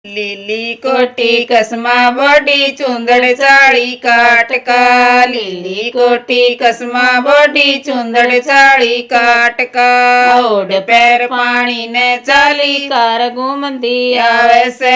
लीली कोटी कसमा बॉडी चुंदड़ चाड़ी काटका। लीली कोटी कसमा बॉडी चुंदड़ चाड़ी काटका। उड़ पैर पानी ने चाली कार घूमदी आवे से।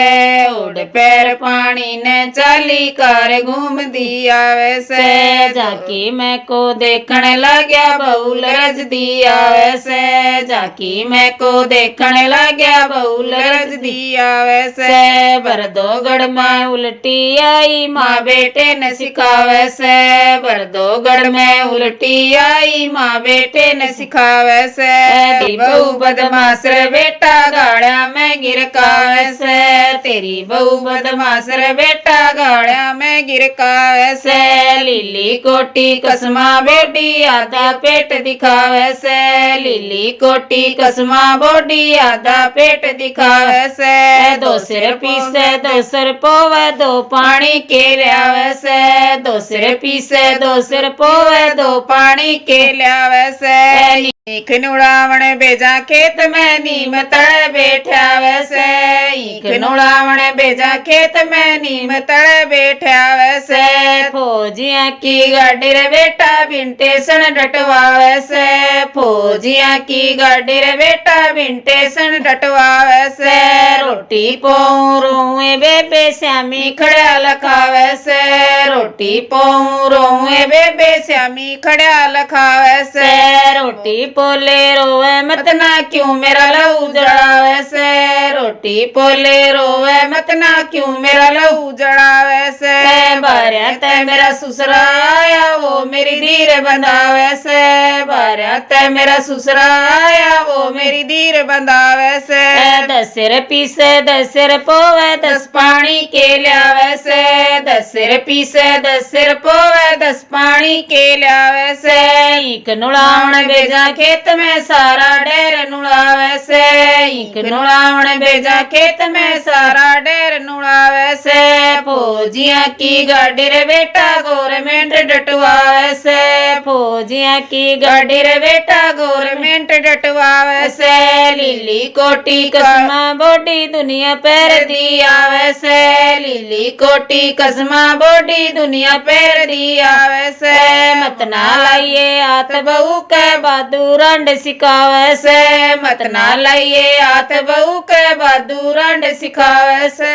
उड़ पैर पानी ने चाली कार घूमदी आवे से। जाकी मैं को देखण लाग्या बहुल रजदी आवे से। जाकी मैं को देखण लाग्या बहुल रजदी आवे से। बरदोगढ़ में उल्टी आई माँ बेटे न सिखावे से। बरदोगढ़ में उल्टी आई माँ बेटे न सिखावे से। तेरी बहू बदमाश रे बेटा गाड़ा में गिरकावे से। तेरी बहू बदमाश रे बेटा गाड़ा में गिरकावे से। लीली कोटी कसमा बेटी आधा पेट दिखावे से। लीली कोटी कसमा बॉडी आधा पेट दिखावे से। दो सिर पीसे दो सिर पोवे दो पानी के लियावे से। दो सिर पीसे दो सिर पोवे दो पानी के लियावे से। ईख नुड़ावण बेजा खेत में नीम तड़े बैठा वैसे। ईख नुड़ावण बेजा खेत में नीम तड़े बैठा वैसे। फौजिया की गाड़ी रे बेटा बिनटेशन डटवा वैसे। फौजिया की गाड़ी रे बेटा बिनटेशन डटवा वैसे। रोटी पाऊं रोए बेबे श्यामी खड़ा लखा वैसे। रोटी पाऊं रोए बेबे श्यामी खड़ा लखा वैसे। रोटी पोले रोवे मत ना क्यों मेरा लहू जड़ावे से। रोटी पोले रोवे मत ना क्यों मेरा लहू जड़ावे से। बारिया ते मेरा ससुरा आया वो मेरी धीर बंधावे से। बारिया ते मेरा ससुरा आया वो मेरी धीर बंधावे से। 10 सिर पीसे 10 सिर पोवे 10 पानी के लियावे से। 10 सिर पीसे 10 सिर पोवे 10 पानी के लियावे से। ईख नुड़ावण बेजा खेत में सारा ढेर नुड़ावे से। ईख नुड़ावण बेजा खेत में सारा ढेर नुड़ावे से। फौजिया की गाड़ी रे बेटा गवर्नमेंट डटवावे से। फौजिया की गाड़ी रे बेटा गवर्नमेंट डटवावे से। लीली कोटी कसमा बॉडी दुनिया पैर दी आवे से। लीली कोटी कसमा बॉडी दुनिया पैर दी आवे से। मत ना लाइए हाथ बहू के बहादुर सिखावे से। मत ना लाइए हाथ बहू के बहादुर सिखावे से।